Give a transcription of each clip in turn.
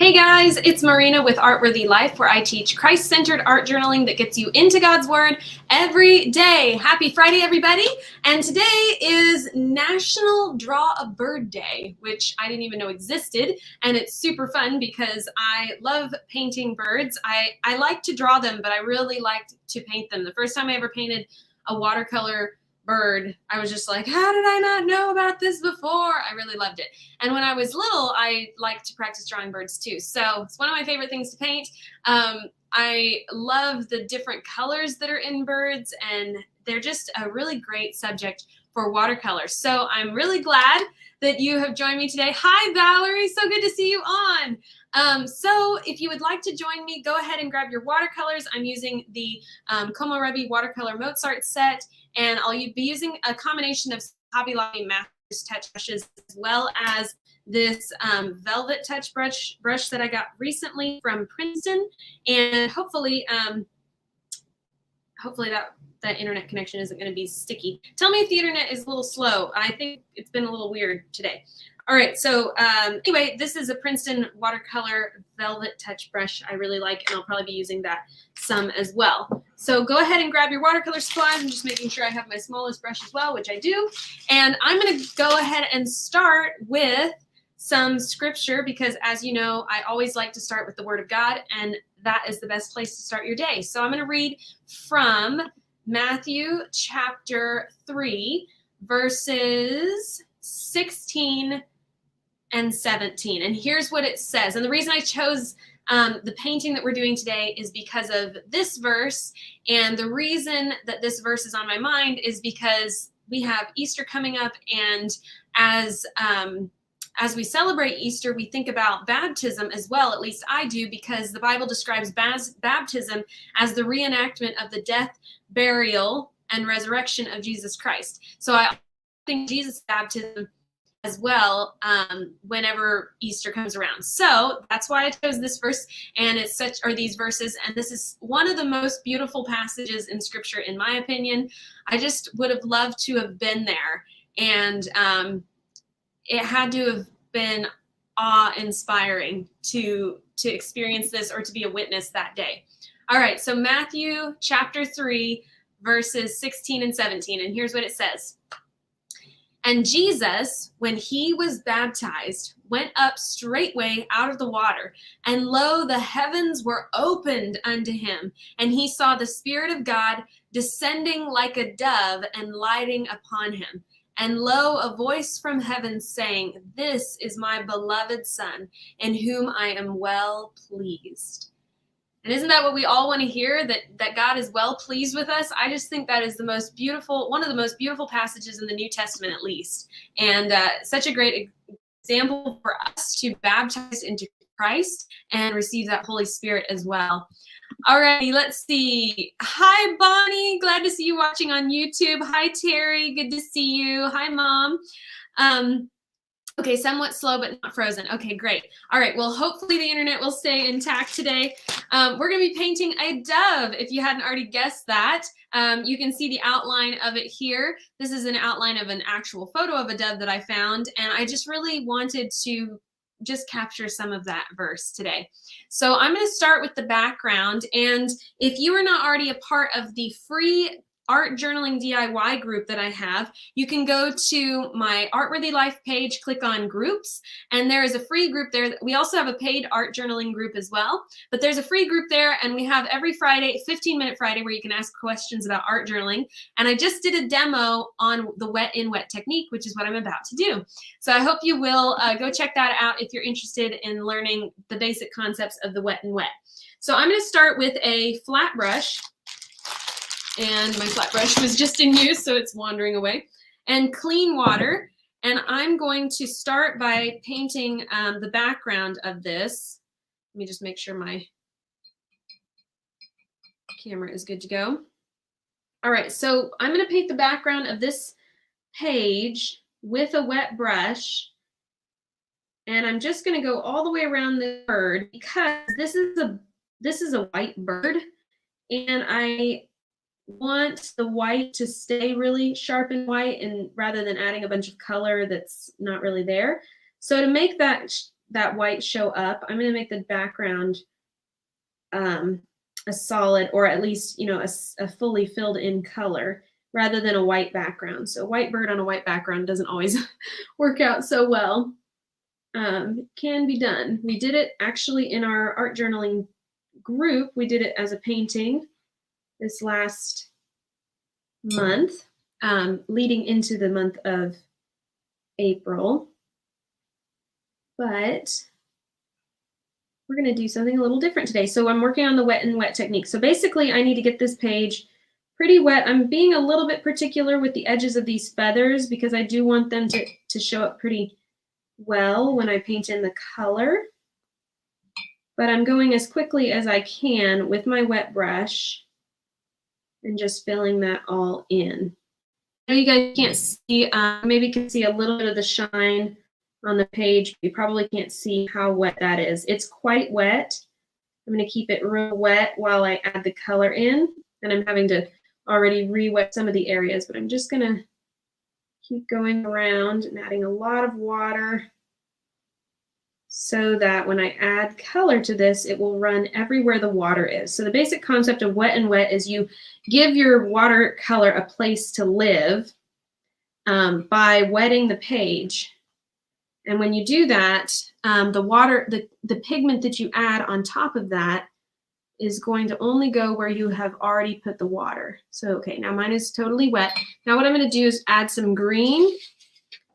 Hey guys, it's Marina with Artworthy Life, where I teach Christ-centered art journaling that gets you into God's Word every day. Happy Friday, everybody. And today is National Draw a Bird Day, which I didn't even know existed. And it's super fun because I love painting birds. I like to draw them, but I really like to paint them. The first time I ever painted a watercolor bird, I was just like, how did I not know about this before? I really loved it. And when I was little, I liked to practice drawing birds too. So it's one of my favorite things to paint. I love the different colors that are in birds, and they're just a really great subject for watercolor. So I'm really glad that you have joined me today. Hi, Valerie. So good to see you on. So if you would like to join me, go ahead and grab your watercolors. I'm using the Komorebi Watercolor Mozart set, and I'll be using a combination of Hobby Lobby Masters touch brushes, as well as this velvet touch brush that I got recently from Princeton. And hopefully that internet connection isn't going to be sticky. Tell me if the internet is a little slow. I think it's been a little weird today. All right, so anyway, this is a Princeton watercolor velvet touch brush I really like, and I'll probably be using that some as well. So go ahead and grab your watercolor supplies. I'm just making sure I have my smallest brush as well, which I do. And I'm going to go ahead and start with some scripture, because as you know, I always like to start with the Word of God, and that is the best place to start your day. So I'm going to read from Matthew chapter 3, verses 16 and 17. And here's what it says. And the reason I chose the painting that we're doing today is because of this verse. And the reason that this verse is on my mind is because we have Easter coming up, and as we celebrate Easter, we think about baptism as well. At least I do, because the Bible describes baptism as the reenactment of the death, burial, and resurrection of Jesus Christ. So I think Jesus' baptism as well whenever Easter comes around. So that's why I chose this verse, and these verses, and this is one of the most beautiful passages in Scripture, in my opinion. I just would have loved to have been there, and it had to have been awe-inspiring to experience this, or to be a witness that day. All right, so Matthew chapter 3, verses 16 and 17, and here's what it says. And Jesus, when he was baptized, went up straightway out of the water, and lo, the heavens were opened unto him, and he saw the Spirit of God descending like a dove and lighting upon him. And lo, a voice from heaven saying, This is my beloved Son, in whom I am well pleased. And isn't that what we all want to hear, that God is well pleased with us? I just think that is one of the most beautiful passages in the New Testament, at least. And such a great example for us to baptize into Christ and receive that Holy Spirit as well. All righty, let's see. Hi, Bonnie. Glad to see you watching on YouTube. Hi, Terry. Good to see you. Hi, Mom. Okay, somewhat slow, but not frozen. Okay, great. All right, well, hopefully the internet will stay intact today. We're going to be painting a dove, if you hadn't already guessed that. You can see the outline of it here. This is an outline of an actual photo of a dove that I found, and I just really wanted to just capture some of that verse today. So I'm going to start with the background, and if you are not already a part of the free art journaling DIY group that I have, you can go to my Artworthy Life page, click on groups, and there is a free group there. We also have a paid art journaling group as well, but there's a free group there, and we have every Friday, 15-minute Friday, where you can ask questions about art journaling. And I just did a demo on the wet in wet technique, which is what I'm about to do. So I hope you will go check that out if you're interested in learning the basic concepts of the wet in wet. So I'm going to start with a flat brush. And my flat brush was just in use, so it's wandering away. And clean water. And I'm going to start by painting the background of this. Let me just make sure my camera is good to go. All right, so I'm going to paint the background of this page with a wet brush. And I'm just going to go all the way around the bird, because this is a white bird, and I want the white to stay really sharp and white, and rather than adding a bunch of color that's not really there. So to make that that white show up, I'm going to make the background a solid, or at least, you know, a fully filled in color rather than a white background. So white bird on a white background doesn't always work out so well. It can be done. We did it actually in our art journaling group. We did it as a painting this last month, leading into the month of April. But we're going to do something a little different today. So I'm working on the wet and wet technique. So basically I need to get this page pretty wet. I'm being a little bit particular with the edges of these feathers because I do want them to show up pretty well when I paint in the color. But I'm going as quickly as I can with my wet brush and just filling that all in. I know you guys can't see, maybe you can see a little bit of the shine on the page. You probably can't see how wet that is. It's quite wet. I'm going to keep it real wet while I add the color in, and I'm having to already re-wet some of the areas, but I'm just going to keep going around and adding a lot of water so that when I add color to this, it will run everywhere the water is. So the basic concept of wet and wet is you give your watercolor a place to live by wetting the page. And when you do that, the pigment that you add on top of that is going to only go where you have already put the water. So, okay, now mine is totally wet. Now what I'm going to do is add some green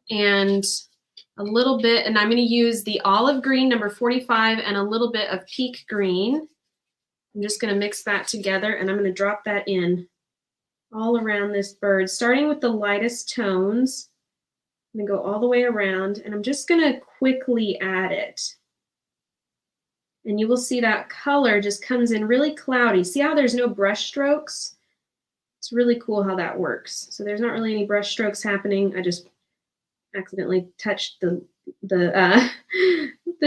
and a little bit, and I'm going to use the olive green number 45 and a little bit of peak green. I'm just going to mix that together, and I'm going to drop that in all around this bird, starting with the lightest tones. I'm going to go all the way around, and I'm just going to quickly add it. And you will see that color just comes in really cloudy. See how there's no brush strokes? It's really cool how that works. So there's not really any brush strokes happening. I just accidentally touched the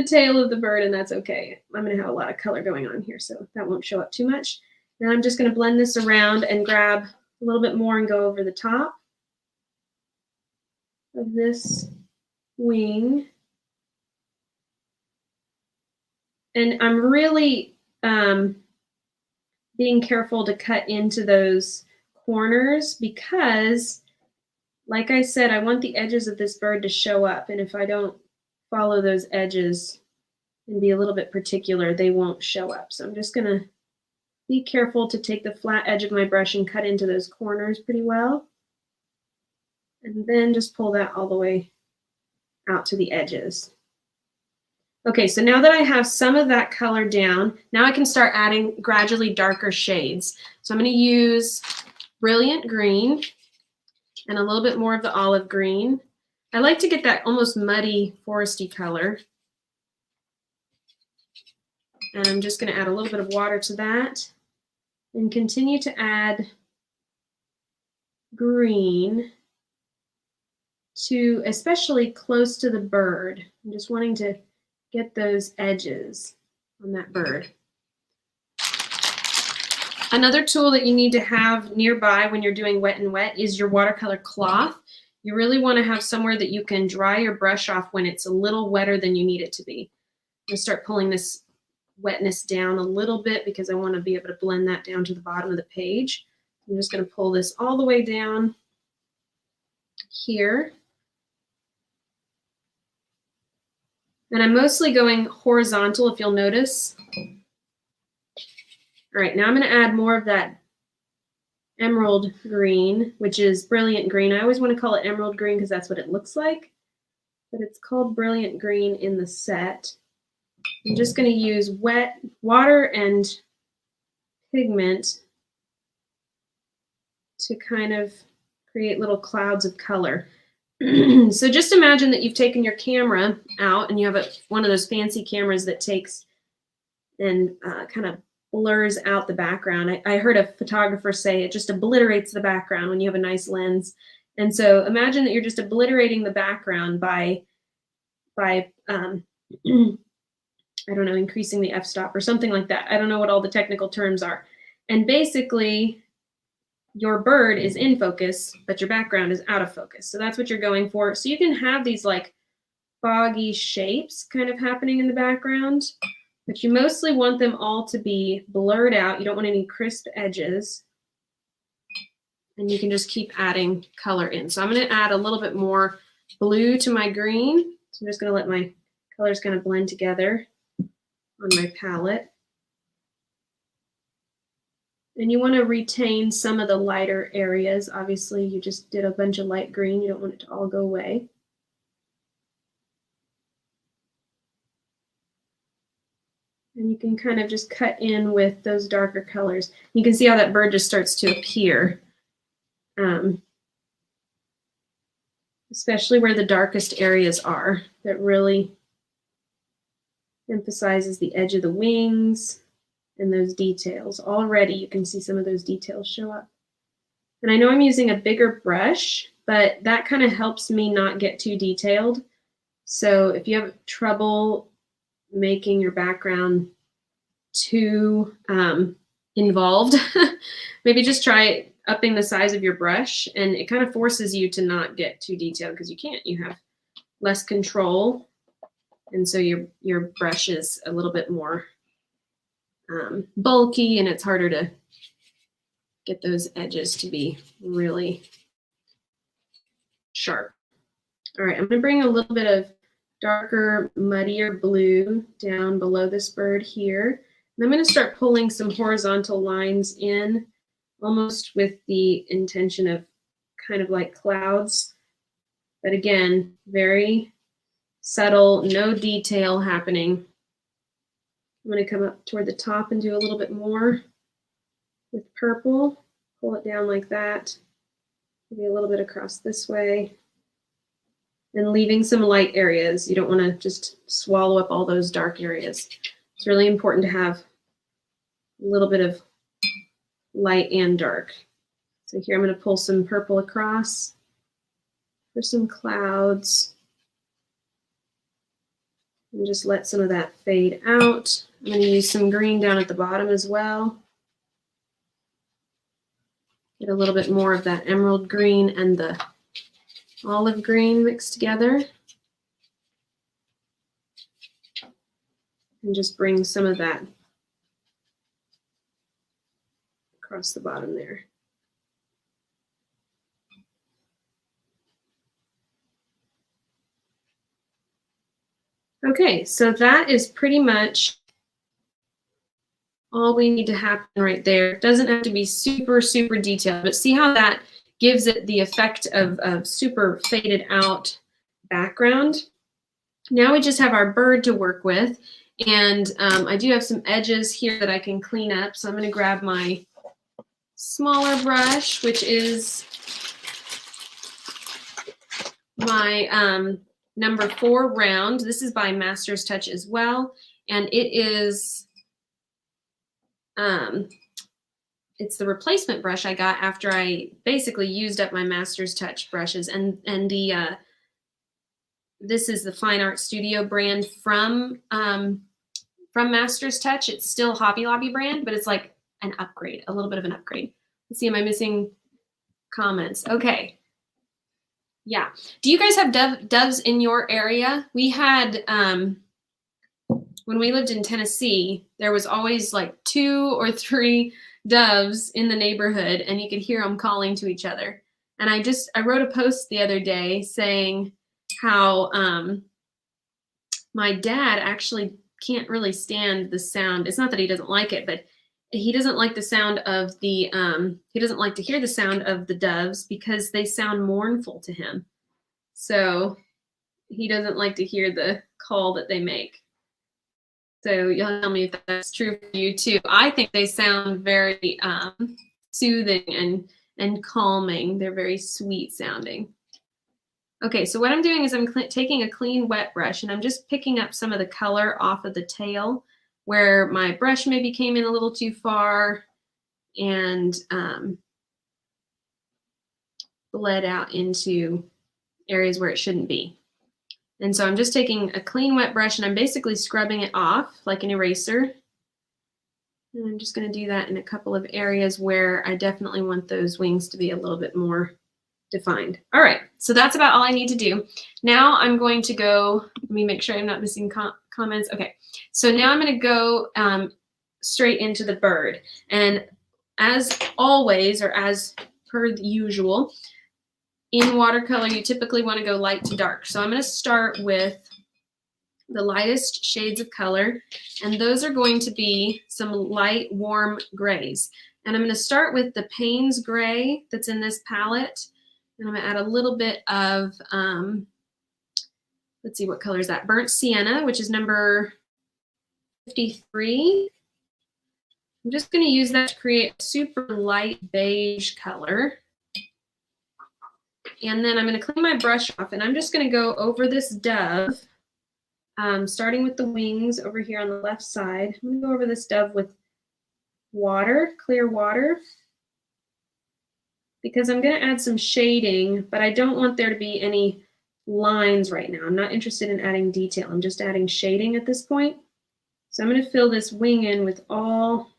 tail of the bird, and that's okay. I'm going to have a lot of color going on here, so that won't show up too much. Now I'm just going to blend this around and grab a little bit more and go over the top of this wing. And I'm really being careful to cut into those corners because, like I said, I want the edges of this bird to show up. And if I don't follow those edges and be a little bit particular, they won't show up. So I'm just going to be careful to take the flat edge of my brush and cut into those corners pretty well. And then just pull that all the way out to the edges. Okay, so now that I have some of that color down, now I can start adding gradually darker shades. So I'm going to use brilliant green and a little bit more of the olive green. I like to get that almost muddy, foresty color. And I'm just going to add a little bit of water to that and continue to add green to especially close to the bird. I'm just wanting to get those edges on that bird. Another tool that you need to have nearby when you're doing wet and wet is your watercolor cloth. You really want to have somewhere that you can dry your brush off when it's a little wetter than you need it to be. I'm going to start pulling this wetness down a little bit because I want to be able to blend that down to the bottom of the page. I'm just going to pull this all the way down here. And I'm mostly going horizontal, if you'll notice. All right, now I'm going to add more of that emerald green, which is brilliant green. I always want to call it emerald green because that's what it looks like, but it's called brilliant green in the set. I'm just going to use wet water and pigment to kind of create little clouds of color. So just imagine that you've taken your camera out and you have one of those fancy cameras that takes and kind of blurs out the background. I heard a photographer say it just obliterates the background when you have a nice lens. And so imagine that you're just obliterating the background by I don't know, increasing the f-stop or something like that. I don't know what all the technical terms are. And basically, your bird is in focus, but your background is out of focus. So that's what you're going for. So you can have these like foggy shapes kind of happening in the background, but you mostly want them all to be blurred out. You don't want any crisp edges. And you can just keep adding color in. So I'm going to add a little bit more blue to my green. So I'm just going to let my colors kind of blend together on my palette. And you want to retain some of the lighter areas. Obviously, you just did a bunch of light green. You don't want it to all go away. And you can kind of just cut in with those darker colors. You can see how that bird just starts to appear. Especially where the darkest areas are, that really emphasizes the edge of the wings and those details. Already you can see some of those details show up. And I know I'm using a bigger brush, but that kind of helps me not get too detailed. So if you have trouble making your background too involved, maybe just try upping the size of your brush, and it kind of forces you to not get too detailed because you can't. You have less control, and so your brush is a little bit more bulky, and it's harder to get those edges to be really sharp. All right, I'm going to bring a little bit of darker, muddier blue down below this bird here. And I'm going to start pulling some horizontal lines in, almost with the intention of kind of like clouds. But again, very subtle, no detail happening. I'm going to come up toward the top and do a little bit more with purple. Pull it down like that. Maybe a little bit across this way. And leaving some light areas. You don't want to just swallow up all those dark areas. It's really important to have a little bit of light and dark. So here I'm going to pull some purple across for some clouds. And just let some of that fade out. I'm going to use some green down at the bottom as well. Get a little bit more of that emerald green and the olive green mixed together. And just bring some of that across the bottom there. Okay, so that is pretty much all we need to happen right there. It doesn't have to be super, super detailed, but see how that gives it the effect of super faded out background. Now we just have our bird to work with, and I do have some edges here that I can clean up. So I'm going to grab my smaller brush, which is my number 4 round. This is by Master's Touch as well, and it is it's the replacement brush I got after I basically used up my Master's Touch brushes, and the this is the Fine Art Studio brand from Master's Touch. It's still Hobby Lobby brand, but it's like an upgrade, a little bit of an upgrade. Let's see, am I missing comments? Okay. Yeah. Do you guys have doves in your area? We had, when we lived in Tennessee, there was always like 2 or 3 doves in the neighborhood, and you could hear them calling to each other. And I wrote a post the other day saying how my dad actually can't really stand the sound. It's not that he doesn't like it, but he doesn't like the sound of the, he doesn't like to hear the sound of the doves because they sound mournful to him. So he doesn't like to hear the call that they make. So you'll tell me if that's true for you too. I think they sound very soothing and calming. They're very sweet sounding. Okay, so what I'm doing is I'm taking a clean wet brush, and I'm just picking up some of the color off of the tail where my brush maybe came in a little too far and bled out into areas where it shouldn't be. And so I'm just taking a clean wet brush, and I'm basically scrubbing it off like an eraser. And I'm just going to do that in a couple of areas where I definitely want those wings to be a little bit more defined. All right, so that's about all I need to do. Now I'm going to go, let me make sure I'm not missing comments. Okay, so now I'm going to go straight into the bird. And as always, or as per the usual, in watercolor, you typically want to go light to dark. So I'm going to start with the lightest shades of color, and those are going to be some light, warm grays. And I'm going to start with the Payne's gray that's in this palette, and I'm going to add a little bit of, let's see, what color is that? Burnt Sienna, which is number 53. I'm just going to use that to create a super light beige color. And then I'm going to clean my brush off, and I'm just going to go over this dove, starting with the wings over here on the left side. I'm going to go over this dove with water, clear water, because I'm going to add some shading, but I don't want there to be any lines right now. I'm not interested in adding detail. I'm just adding shading at this point. So I'm going to fill this wing in with all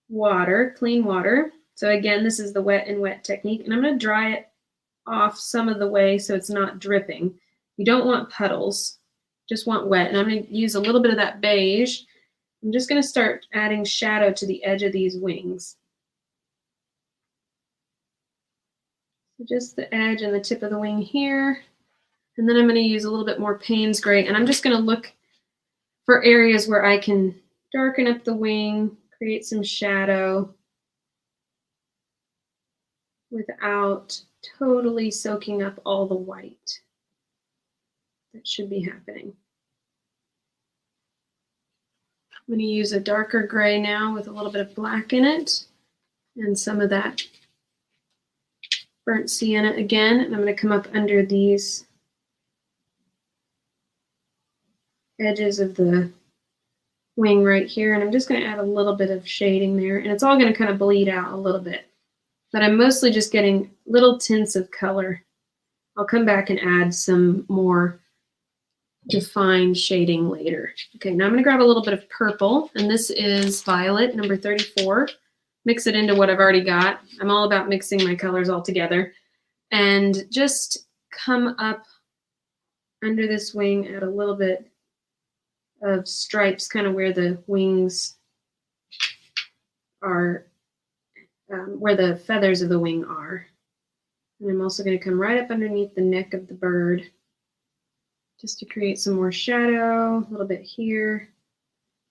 water, clean water. So again, this is the wet and wet technique, and I'm going to dry it off some of the way so it's not dripping. You don't want puddles, just want wet. And I'm going to use a little bit of that beige. I'm just going to start adding shadow to the edge of these wings. So just the edge and the tip of the wing here. And then I'm going to use a little bit more Payne's gray, and I'm just going to look for areas where I can darken up the wing, create some shadow without totally soaking up all the white that should be happening. I'm going to use a darker gray now with a little bit of black in it and some of that burnt sienna again, and I'm going to come up under these edges of the wing right here, and I'm just going to add a little bit of shading there, and it's all going to kind of bleed out a little bit, but I'm mostly just getting little tints of color. I'll come back and add some more defined shading later. Okay, now I'm going to grab a little bit of purple, and this is violet, number 34. Mix it into what I've already got. I'm all about mixing my colors all together. And just come up under this wing, add a little bit of stripes kind of where the wings are, where the feathers of the wing are. And I'm also going to come right up underneath the neck of the bird just to create some more shadow, a little bit here.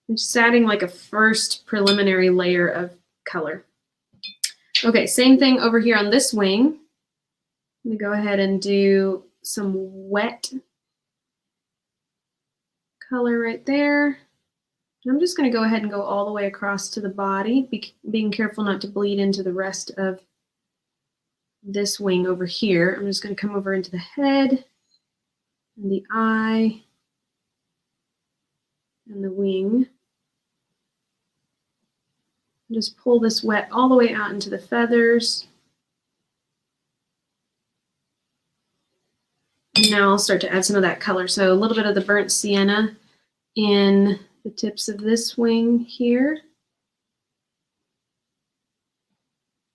I'm just adding like a first preliminary layer of color. Okay, same thing over here on this wing. I'm going to go ahead and do some wet color right there. I'm just going to go ahead and go all the way across to the body, being careful not to bleed into the rest of this wing over here. I'm just going to come over into the head and the eye and the wing. Just pull this wet all the way out into the feathers. And now I'll start to add some of that color. So a little bit of the burnt sienna in the tips of this wing here.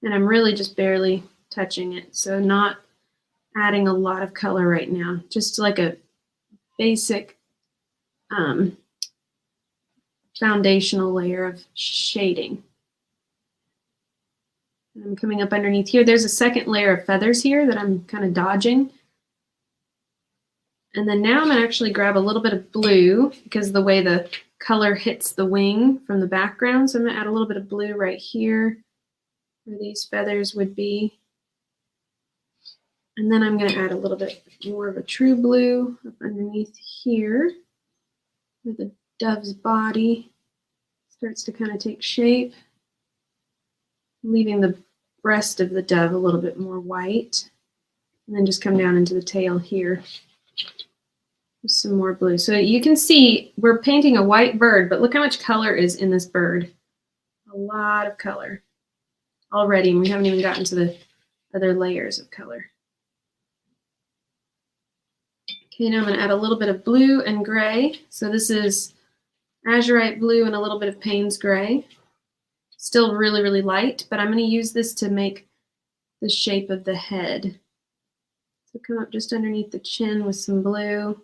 And I'm really just barely touching it. So not adding a lot of color right now. Just like a basic foundational layer of shading. And I'm coming up underneath here. There's a second layer of feathers here that I'm kind of dodging. And then now I'm going to actually grab a little bit of blue because of the way the color hits the wing from the background. So I'm going to add a little bit of blue right here where these feathers would be. And then I'm going to add a little bit more of a true blue up underneath here where the dove's body starts to kind of take shape, leaving the breast of the dove a little bit more white. And then just come down into the tail here. Some more blue. So you can see we're painting a white bird, but look how much color is in this bird. A lot of color already, and we haven't even gotten to the other layers of color. Okay, now I'm going to add a little bit of blue and gray. So this is azurite blue and a little bit of Payne's gray. Still really, really light, but I'm going to use this to make the shape of the head. So come up just underneath the chin with some blue.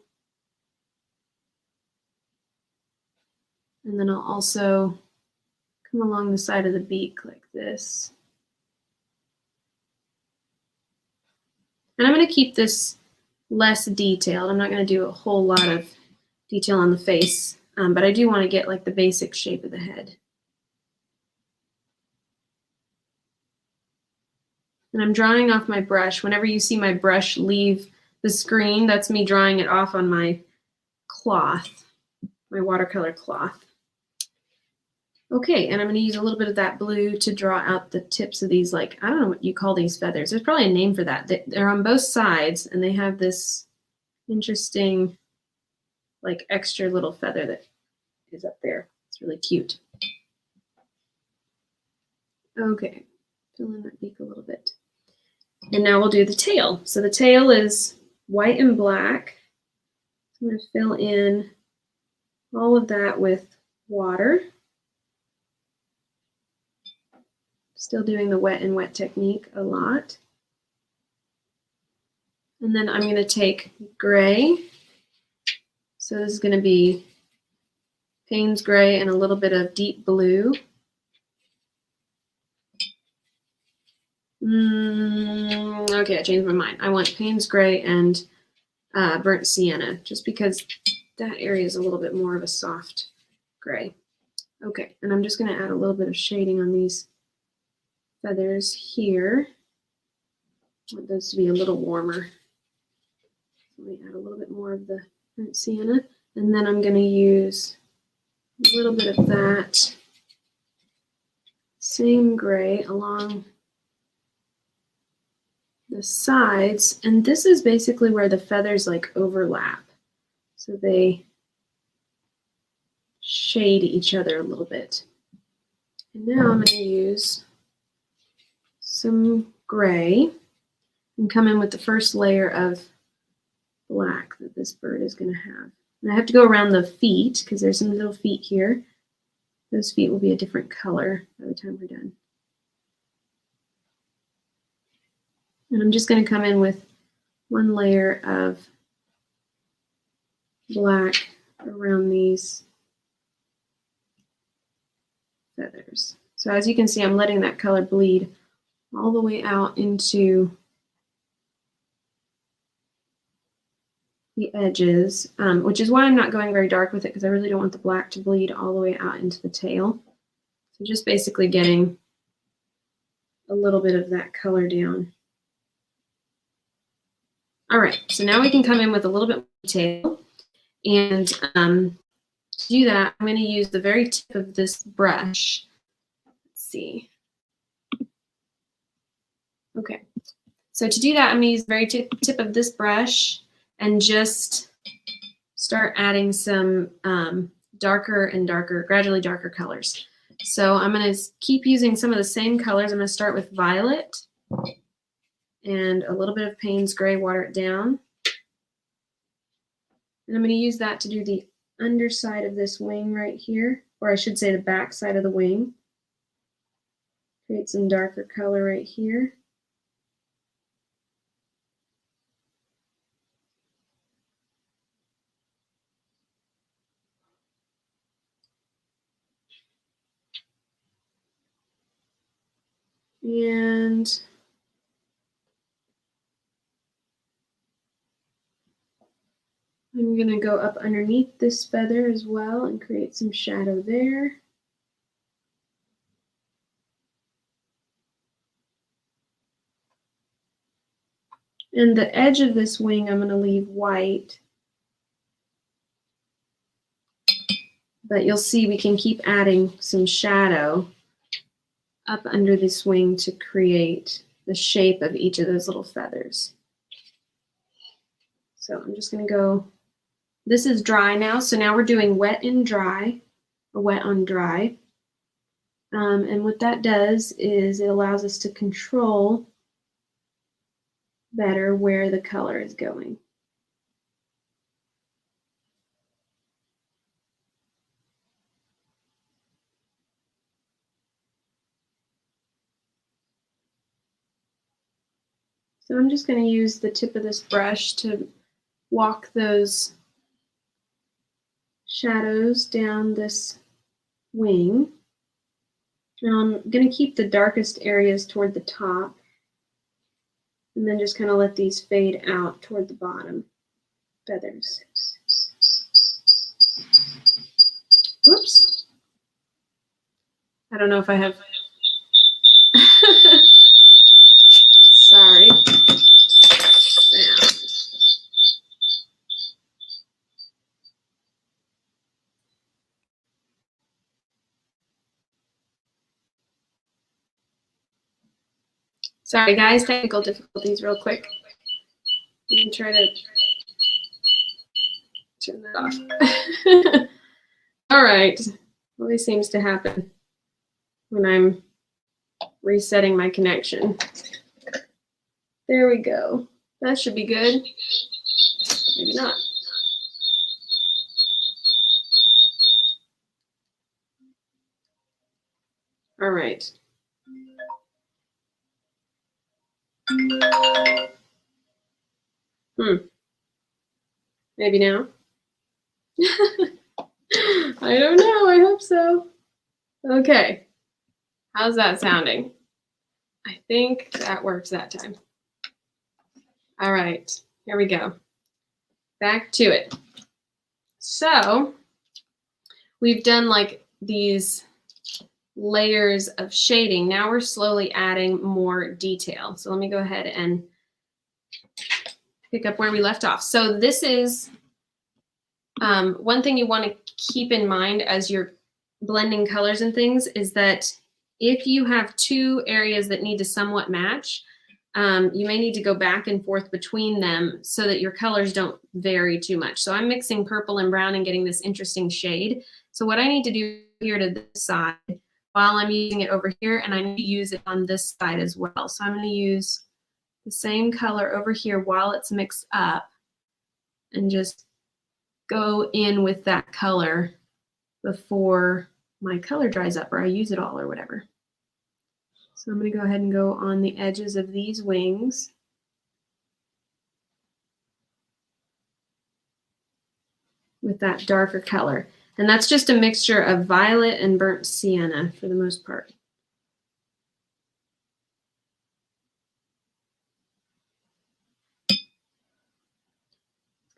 And then I'll also come along the side of the beak like this. And I'm going to keep this less detailed. I'm not going to do a whole lot of detail on the face, but I do want to get like the basic shape of the head. And I'm drawing off my brush. Whenever you see my brush leave the screen, that's me drawing it off on my cloth, my watercolor cloth. Okay, and I'm going to use a little bit of that blue to draw out the tips of these, like, I don't know what you call these feathers. There's probably a name for that. They're on both sides, and they have this interesting, like, extra little feather that is up there. It's really cute. Okay, fill in that beak a little bit. And now we'll do the tail. So the tail is white and black. I'm going to fill in all of that with water. Still doing the wet and wet technique a lot. And then I'm going to take gray. So this is going to be Payne's gray and a little bit of deep blue. Okay, I changed my mind. I want Payne's gray and burnt sienna, just because that area is a little bit more of a soft gray. Okay, and I'm just going to add a little bit of shading on these feathers here. I want those to be a little warmer. Let me add a little bit more of the burnt sienna, and then I'm going to use a little bit of that same gray along the sides, and this is basically where the feathers like overlap, so they shade each other a little bit. And now I'm going to use some gray and come in with the first layer of black that this bird is going to have. And I have to go around the feet because there's some little feet here. Those feet will be a different color by the time we're done. And I'm just going to come in with one layer of black around these feathers. So as you can see, I'm letting that color bleed all the way out into the edges, which is why I'm not going very dark with it, because I really don't want the black to bleed all the way out into the tail. So just basically getting a little bit of that color down. All right, so now we can come in with a little bit more detail. And to do that, I'm going to use the very tip of this brush. Let's see. Okay, so to do that, I'm going to use the very tip of this brush and just start adding some darker and darker, gradually darker colors. So I'm going to keep using some of the same colors. I'm going to start with violet and a little bit of Payne's gray, water it down. And I'm going to use that to do the underside of this wing right here, or I should say the back side of the wing. Create some darker color right here. And I'm going to go up underneath this feather as well and create some shadow there. And the edge of this wing I'm going to leave white. But you'll see we can keep adding some shadow up under this wing to create the shape of each of those little feathers. So I'm just going to go, this is dry now, so now we're doing wet and dry, or wet on dry. And what that does is it allows us to control better where the color is going. So I'm just going to use the tip of this brush to walk those shadows down this wing. And I'm going to keep the darkest areas toward the top, and then just kind of let these fade out toward the bottom feathers. Oops. I don't know if I have. Sorry. Sound. Sorry, guys, technical difficulties real quick. Let me try to turn that off. All right. Always seems to happen when I'm resetting my connection. There we go. That should be good. Maybe not. All right. Maybe now. I don't know. I hope so. Okay. How's that sounding? I think that works that time. All right. Here we go. Back to it. So we've done like these layers of shading. Now we're slowly adding more detail. So let me go ahead and pick up where we left off. So this is one thing you want to keep in mind as you're blending colors and things is that if you have two areas that need to somewhat match, you may need to go back and forth between them so that your colors don't vary too much. So I'm mixing purple and brown and getting this interesting shade. So what I need to do here to this side while I'm using it over here, and I need to use it on this side as well. So I'm going to use the same color over here while it's mixed up and just go in with that color before my color dries up or I use it all or whatever. So I'm going to go ahead and go on the edges of these wings. With that darker color. And that's just a mixture of violet and burnt sienna for the most part.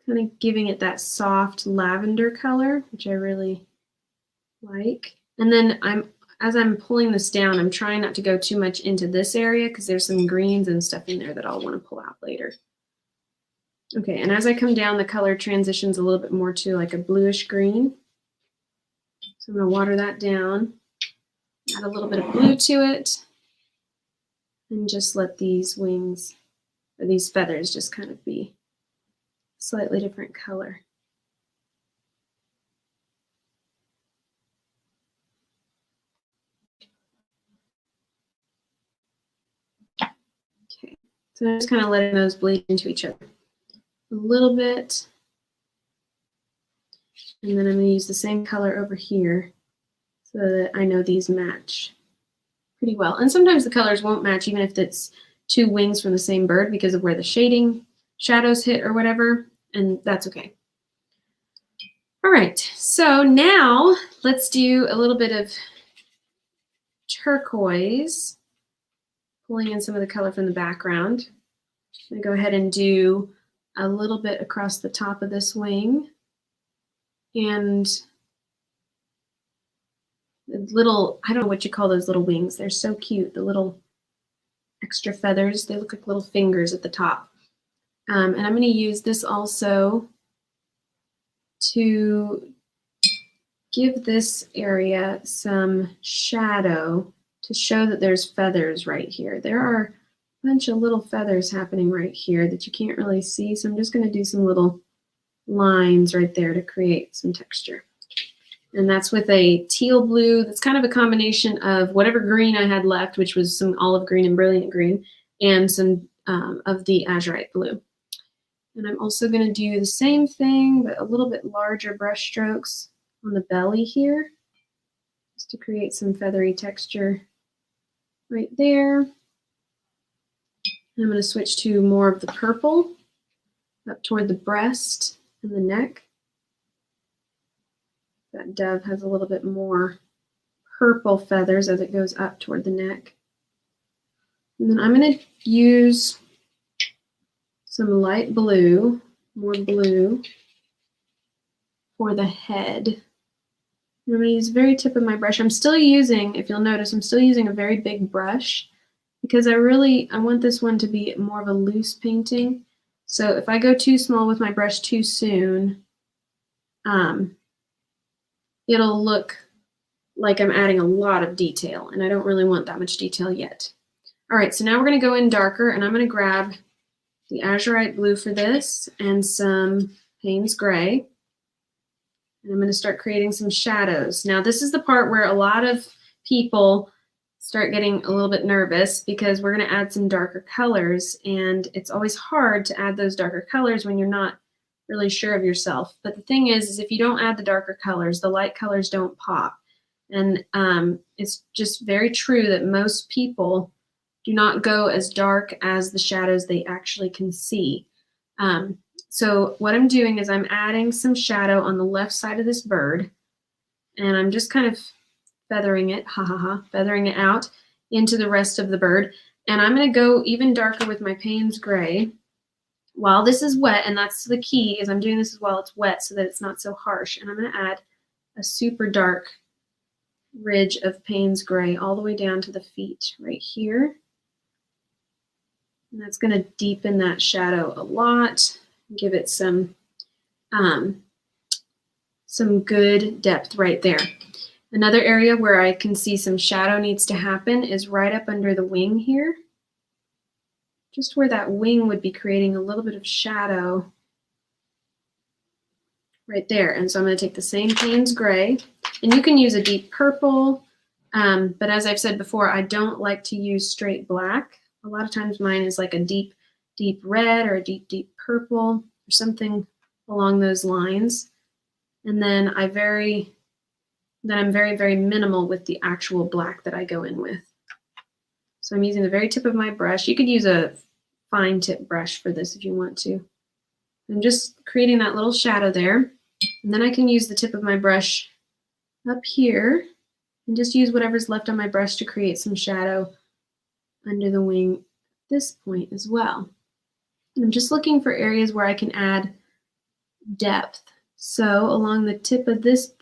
Kind of giving it that soft lavender color, which I really like. And then as I'm pulling this down, I'm trying not to go too much into this area because there's some greens and stuff in there that I'll want to pull out later. Okay, and as I come down, the color transitions a little bit more to like a bluish green. So I'm going to water that down, add a little bit of blue to it, and just let these wings, or these feathers, just kind of be a slightly different color. Okay, so I'm just kind of letting those bleed into each other a little bit. And then I'm going to use the same color over here so that I know these match pretty well. And sometimes the colors won't match even if it's two wings from the same bird because of where the shadows hit or whatever, and that's okay. All right, so now let's do a little bit of turquoise, pulling in some of the color from the background. I'm going to go ahead and do a little bit across the top of this wing. And the little, I don't know what you call those little wings. They're so cute. The little extra feathers. They look like little fingers at the top. And I'm going to use this also to give this area some shadow to show that there's feathers right here. There are a bunch of little feathers happening right here that you can't really see. So I'm just going to do some little lines right there to create some texture. And that's with a teal blue. That's kind of a combination of whatever green I had left, which was some olive green and brilliant green, and some of the azurite blue. And I'm also going to do the same thing, but a little bit larger brush strokes on the belly here, just to create some feathery texture right there. And I'm going to switch to more of the purple up toward the breast and the neck. That dove has a little bit more purple feathers as it goes up toward the neck. And then I'm going to use some light blue, more blue, for the head. And I'm going to use the very tip of my brush. I'm still using, if you'll notice, I'm still using a very big brush because I want this one to be more of a loose painting. So if I go too small with my brush too soon, it'll look like I'm adding a lot of detail, and I don't really want that much detail yet. All right, so now we're going to go in darker, and I'm going to grab the azurite blue for this and some Payne's gray. And I'm going to start creating some shadows. Now, this is the part where a lot of people start getting a little bit nervous because we're going to add some darker colors, and it's always hard to add those darker colors when you're not really sure of yourself. But the thing is if you don't add the darker colors, the light colors don't pop. And it's just very true that most people do not go as dark as the shadows they actually can see. So what I'm doing is I'm adding some shadow on the left side of this bird, and I'm just kind of feathering it, feathering it out into the rest of the bird. And I'm going to go even darker with my Payne's gray while this is wet, and that's the key, is I'm doing this while it's wet so that it's not so harsh. And I'm going to add a super dark ridge of Payne's gray all the way down to the feet right here. And that's going to deepen that shadow a lot, give it some good depth right there. Another area where I can see some shadow needs to happen is right up under the wing here. Just where that wing would be creating a little bit of shadow right there. And so I'm going to take the same Payne's gray, and you can use a deep purple, but as I've said before, I don't like to use straight black. A lot of times mine is like a deep red or a deep purple or something along those lines. And then I'm very, very minimal with the actual black that I go in with. So I'm using the very tip of my brush. You could use a fine tip brush for this if you want to. I'm just creating that little shadow there. And then I can use the tip of my brush up here and just use whatever's left on my brush to create some shadow under the wing at this point as well. And I'm just looking for areas where I can add depth. So along the tip of this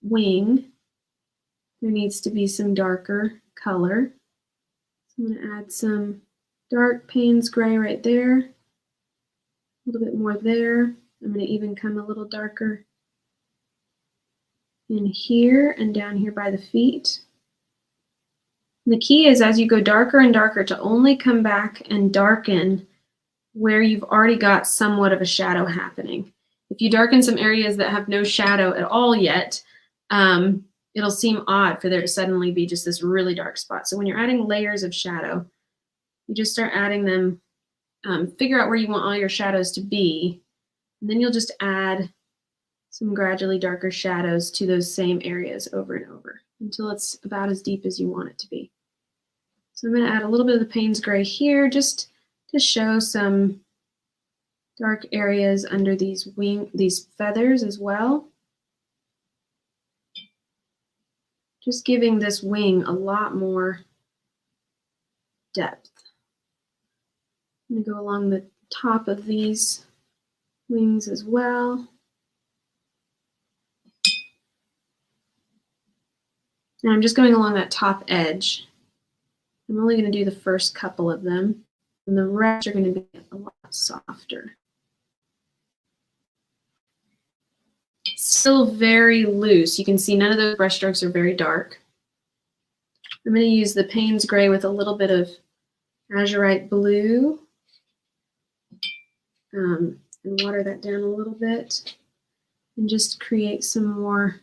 wing, there needs to be some darker color. So I'm going to add some dark Payne's gray right there, a little bit more there. I'm going to even come a little darker in here and down here by the feet. And the key is as you go darker and darker to only come back and darken where you've already got somewhat of a shadow happening. If you darken some areas that have no shadow at all yet, it'll seem odd for there to suddenly be just this really dark spot. So when you're adding layers of shadow, you just start adding them, figure out where you want all your shadows to be, and then you'll just add some gradually darker shadows to those same areas over and over until it's about as deep as you want it to be. So I'm going to add a little bit of the Payne's gray here just to show some dark areas under these feathers as well. Just giving this wing a lot more depth. I'm going to go along the top of these wings as well. And I'm just going along that top edge. I'm only going to do the first couple of them, and the rest are going to be a lot softer. Still very loose. You can see none of those brush strokes are very dark. I'm going to use the Payne's gray with a little bit of azurite blue and water that down a little bit and just create some more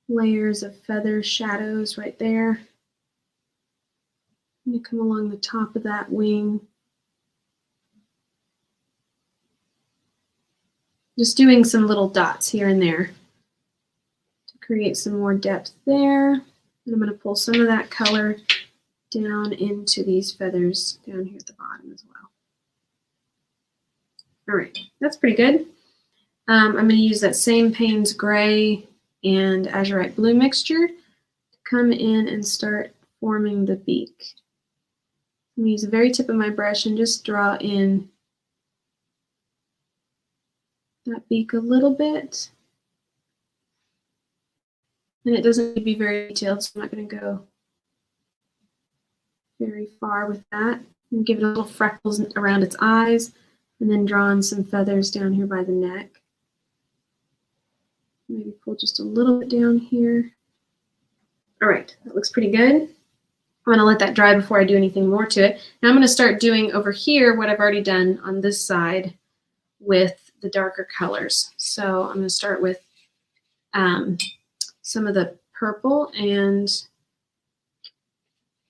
layers of feather shadows right there. I'm going to come along the top of that wing. Just doing some little dots here and there to create some more depth there. And I'm going to pull some of that color down into these feathers down here at the bottom as well. All right, that's pretty good. I'm going to use that same Payne's Gray and Azurite Blue mixture to come in and start forming the beak. I'm going to use the very tip of my brush and just draw in that beak a little bit. And it doesn't need to be very detailed, so I'm not going to go very far with that. And give it a little freckles around its eyes, and then draw in some feathers down here by the neck. Maybe pull just a little bit down here. All right, that looks pretty good. I'm going to let that dry before I do anything more to it. Now I'm going to start doing over here what I've already done on this side with the darker colors. So I'm going to start with some of the purple and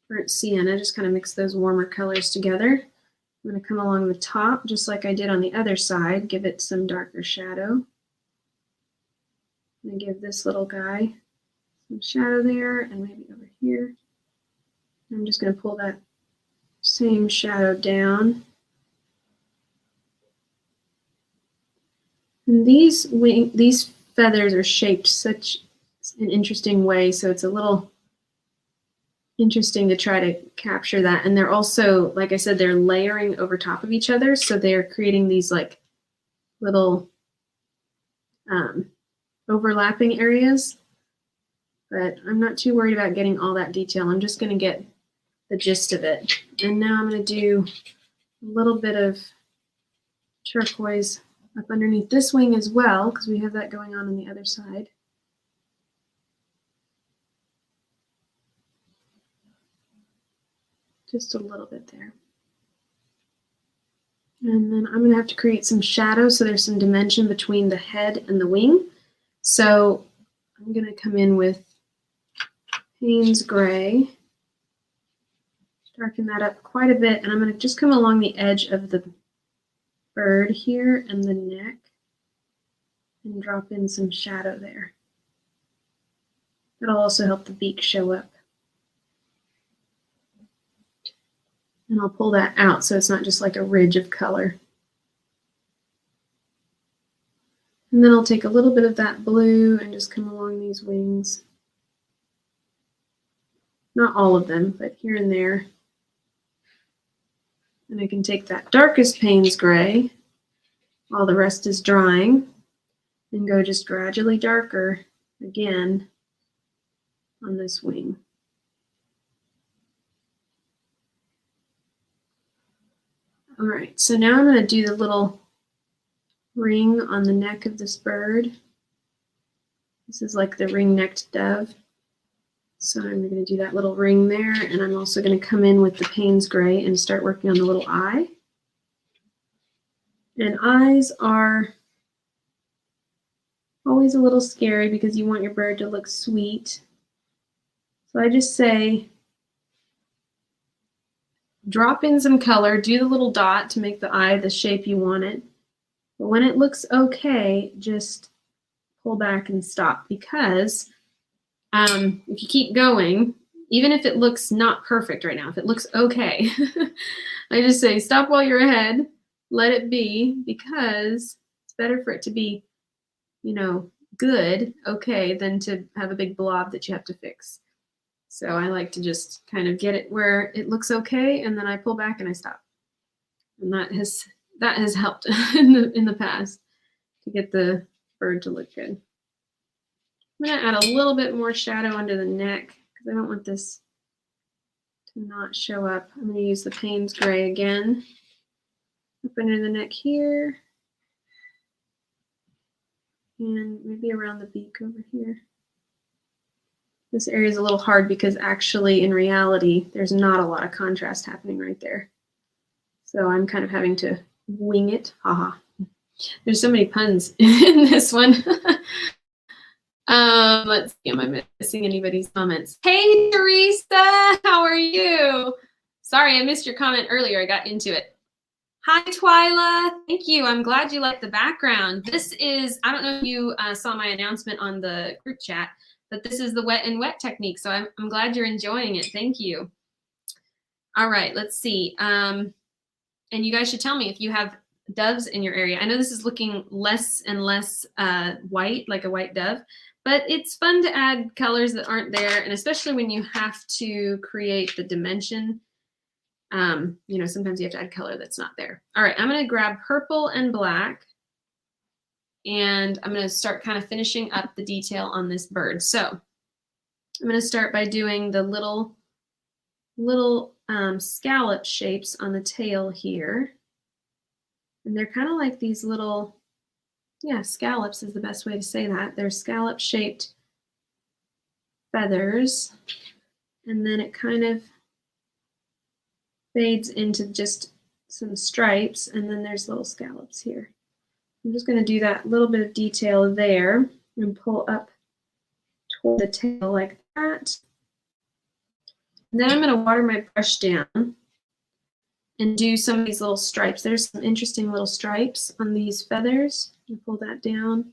burnt sienna, just kind of mix those warmer colors together. I'm going to come along the top just like I did on the other side, give it some darker shadow. I'm going to give this little guy some shadow there and maybe over here. I'm just going to pull that same shadow down. And these feathers are shaped such an interesting way, so it's a little interesting to try to capture that. And they're also, like I said, they're layering over top of each other, so they're creating these like little overlapping areas. But I'm not too worried about getting all that detail. I'm just going to get the gist of it. And now I'm going to do a little bit of turquoise up underneath this wing as well, because we have that going on the other side. Just a little bit there. And then I'm going to have to create some shadow so there's some dimension between the head and the wing. So I'm going to come in with Payne's Gray, darken that up quite a bit, and I'm going to just come along the edge of the bird here and the neck and drop in some shadow there. That'll also help the beak show up. And I'll pull that out so it's not just like a ridge of color. And then I'll take a little bit of that blue and just come along these wings. Not all of them, but here and there. And I can take that darkest Payne's Gray while the rest is drying and go just gradually darker again on this wing. All right, so now I'm going to do the little ring on the neck of this bird. This is like the ring-necked dove. So I'm going to do that little ring there, and I'm also going to come in with the Payne's Gray and start working on the little eye. And eyes are always a little scary because you want your bird to look sweet. So I just say, drop in some color, do the little dot to make the eye the shape you want it. But when it looks okay, just pull back and stop, because if you keep going, even if it looks not perfect right now, if it looks okay, I just say stop while you're ahead, let it be, because it's better for it to be, you know, good, okay, than to have a big blob that you have to fix. So I like to just kind of get it where it looks okay, and then I pull back and I stop. And that has helped in the past to get the bird to look good. I'm going to add a little bit more shadow under the neck because I don't want this to not show up. I'm going to use the Payne's Gray again, up under the neck here, and maybe around the beak over here. This area is a little hard because actually, in reality, there's not a lot of contrast happening right there. So I'm kind of having to wing it. Haha. There's so many puns in this one. Let's see, am I missing anybody's comments? Hey, Teresa, how are you? Sorry, I missed your comment earlier. I got into it. Hi, Twyla. Thank you. I'm glad you like the background. This is, I don't know if you saw my announcement on the group chat, but this is the wet and wet technique. So I'm glad you're enjoying it. Thank you. All right, let's see. And you guys should tell me if you have doves in your area. I know this is looking less and less white, like a white dove, but it's fun to add colors that aren't there, and especially when you have to create the dimension. You know, sometimes you have to add color that's not there. All right, I'm going to grab purple and black, and I'm going to start kind of finishing up the detail on this bird. So I'm going to start by doing the little scallop shapes on the tail here. And they're kind of like these little, yeah, scallops is the best way to say that. They're scallop shaped feathers. And then it kind of fades into just some stripes. And then there's little scallops here. I'm just going to do that little bit of detail there and pull up toward the tail like that. And then I'm going to water my brush down and do some of these little stripes. There's some interesting little stripes on these feathers. Pull that down.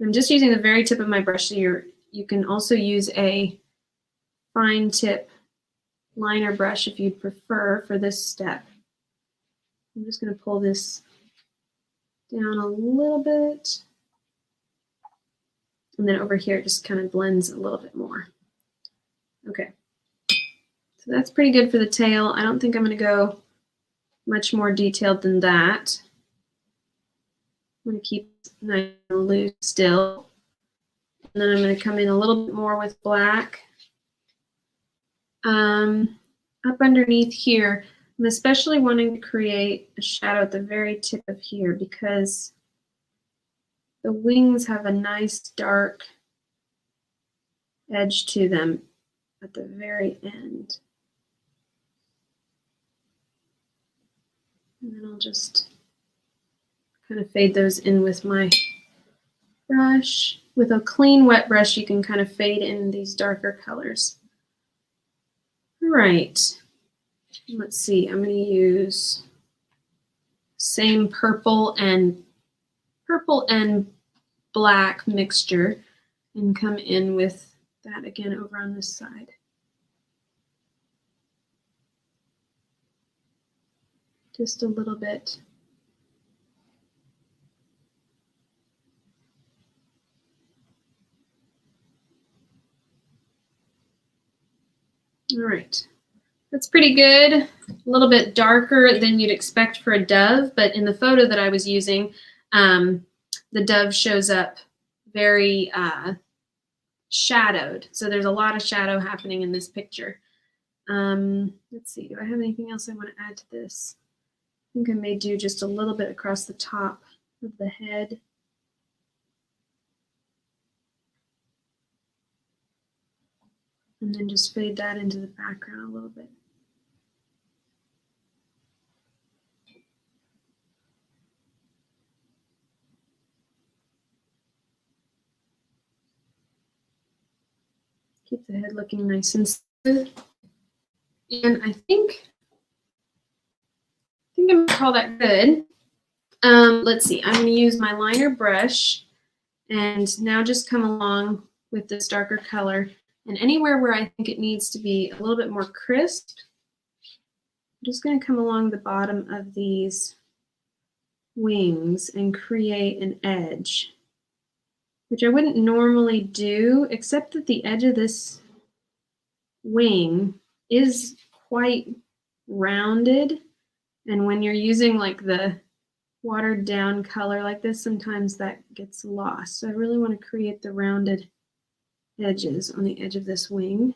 I'm just using the very tip of my brush. So you can also use a fine tip liner brush if you'd prefer for this step. I'm just going to pull this down a little bit. And then over here it just kind of blends a little bit more. Okay. So that's pretty good for the tail. I don't think I'm going to go much more detailed than that. I'm going to keep it nice and loose still. And then I'm going to come in a little bit more with black. Up underneath here, I'm especially wanting to create a shadow at the very tip of here because the wings have a nice dark edge to them at the very end. And then I'll just kind of fade those in with my brush. With a clean wet brush, you can kind of fade in these darker colors. All right, let's see, I'm going to use same purple and black mixture and come in with that again over on this side. Just a little bit. All right, that's pretty good. A little bit darker than you'd expect for a dove, but in the photo that I was using, the dove shows up very shadowed. So there's a lot of shadow happening in this picture. Let's see, do I have anything else I want to add to this? I think I may do just a little bit across the top of the head. And then just fade that into the background a little bit. Keep the head looking nice and smooth. And I think I'm going to call that good. Let's see, I'm going to use my liner brush and now just come along with this darker color. And anywhere where I think it needs to be a little bit more crisp, I'm just going to come along the bottom of these wings and create an edge, which I wouldn't normally do, except that the edge of this wing is quite rounded. And when you're using like the watered down color like this, sometimes that gets lost. So I really want to create the rounded edges on the edge of this wing.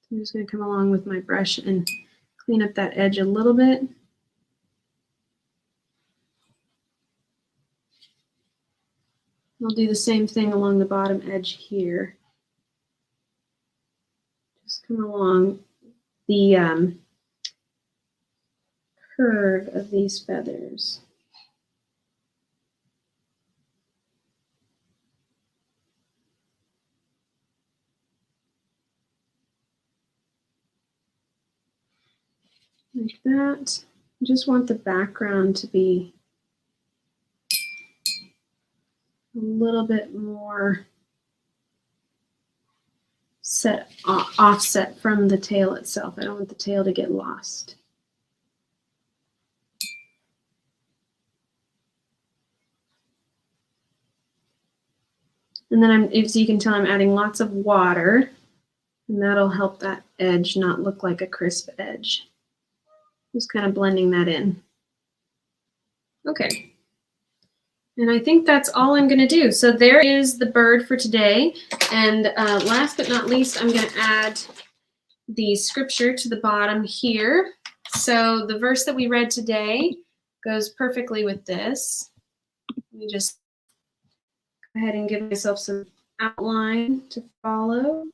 So I'm just going to come along with my brush and clean up that edge a little bit. I'll do the same thing along the bottom edge here. Just come along the curve of these feathers. Like that. I just want the background to be a little bit more offset from the tail itself. I don't want the tail to get lost. And then as you can tell, I'm adding lots of water, and that'll help that edge not look like a crisp edge. Just kind of blending that in. Okay. And I think that's all I'm going to do. So there is the bird for today. And last but not least, I'm going to add the scripture to the bottom here. So the verse that we read today goes perfectly with this. Let me just go ahead and give myself some outline to follow.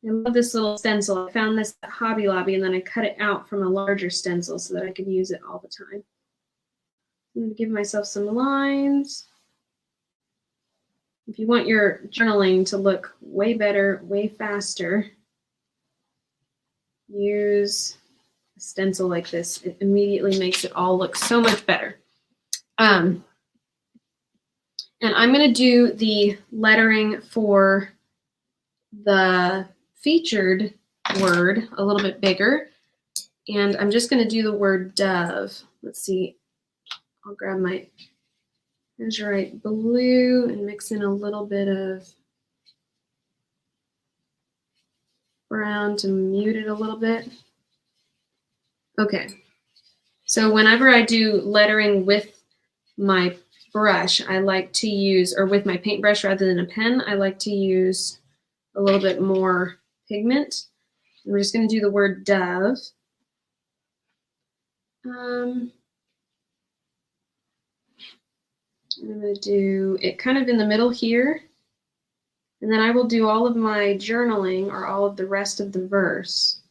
I love this little stencil. I found this at Hobby Lobby, and then I cut it out from a larger stencil so that I could use it all the time. I'm going to give myself some lines. If you want your journaling to look way better, way faster, use a stencil like this. It immediately makes it all look so much better. And I'm going to do the lettering for the featured word a little bit bigger. And I'm just going to do the word dove. Let's see. I'll grab my Azurite blue and mix in a little bit of brown to mute it a little bit. Okay. So whenever I do lettering with my brush, I like to use, or with my paintbrush rather than a pen, I like to use a little bit more pigment. And we're just going to do the word dove. I'm going to do it kind of in the middle here. And then I will do all of my journaling, or all of the rest of the verse,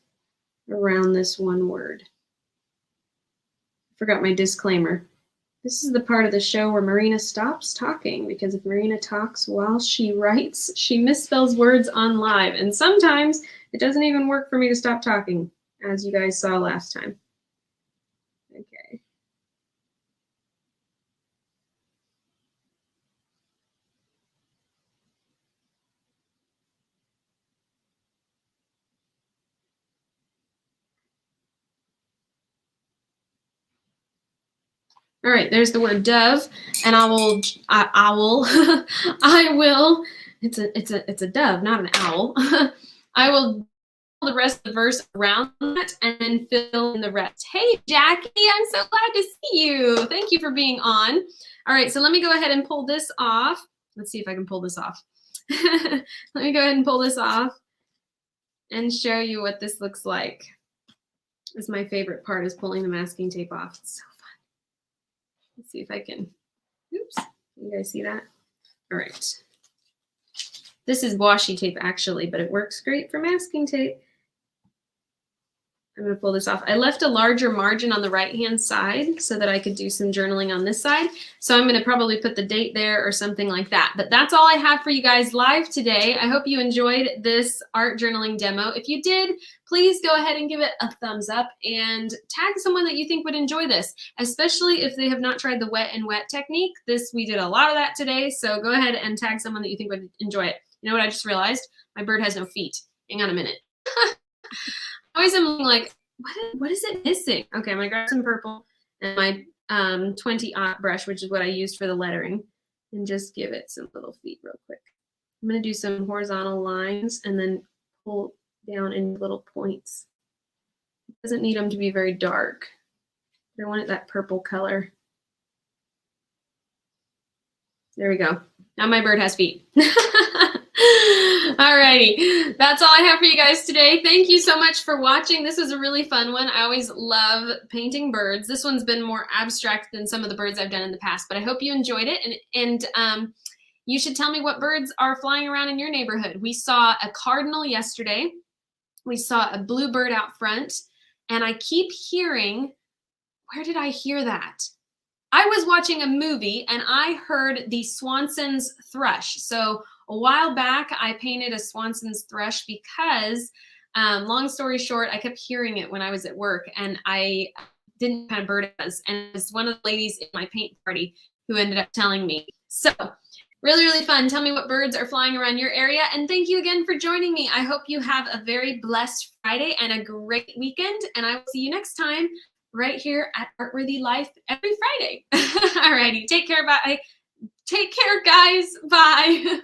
around this one word. I forgot my disclaimer. This is the part of the show where Marina stops talking, because if Marina talks while she writes, she misspells words on live. And sometimes it doesn't even work for me to stop talking, as you guys saw last time. Okay. All right, there's the word dove, and I will, it's a dove, not an owl. I will the rest of the verse around that and then fill in the rest. Hey, Jackie, I'm so glad to see you. Thank you for being on. All right, so let me go ahead and pull this off. Let's see if I can pull this off. Let me go ahead and pull this off and show you what this looks like. This is my favorite part, is pulling the masking tape off. It's so fun. Let's see if I can, oops, you guys see that? All right. This is washi tape actually, but it works great for masking tape. I'm going to pull this off. I left a larger margin on the right-hand side so that I could do some journaling on this side. So I'm going to probably put the date there or something like that. But that's all I have for you guys live today. I hope you enjoyed this art journaling demo. If you did, please go ahead and give it a thumbs up and tag someone that you think would enjoy this, especially if they have not tried the wet and wet technique. We did a lot of that today. So go ahead and tag someone that you think would enjoy it. You know what I just realized? My bird has no feet. Hang on a minute. I always am like, what is it missing? Okay, I'm gonna grab some purple and my 20-aught brush, which is what I used for the lettering, and just give it some little feet real quick. I'm gonna do some horizontal lines and then pull down in little points. It doesn't need them to be very dark. I want it that purple color. There we go. Now my bird has feet. Alrighty, that's all I have for you guys today. Thank you so much for watching. This was a really fun one. I always love painting birds. This one's been more abstract than some of the birds I've done in the past, but I hope you enjoyed it. And you should tell me what birds are flying around in your neighborhood. We saw a cardinal yesterday. We saw a bluebird out front, and I keep hearing, where did I hear that? I was watching a movie and I heard the Swanson's thrush. So a while back, I painted a Swanson's thrush because, long story short, I kept hearing it when I was at work, and I didn't know what kind of bird it was. And it was one of the ladies in my paint party who ended up telling me. So Really, really fun. Tell me what birds are flying around your area. And thank you again for joining me. I hope you have a very blessed Friday and a great weekend. And I will see you next time right here at Artworthy Life every Friday. Alrighty. Take care. Bye. Take care, guys. Bye.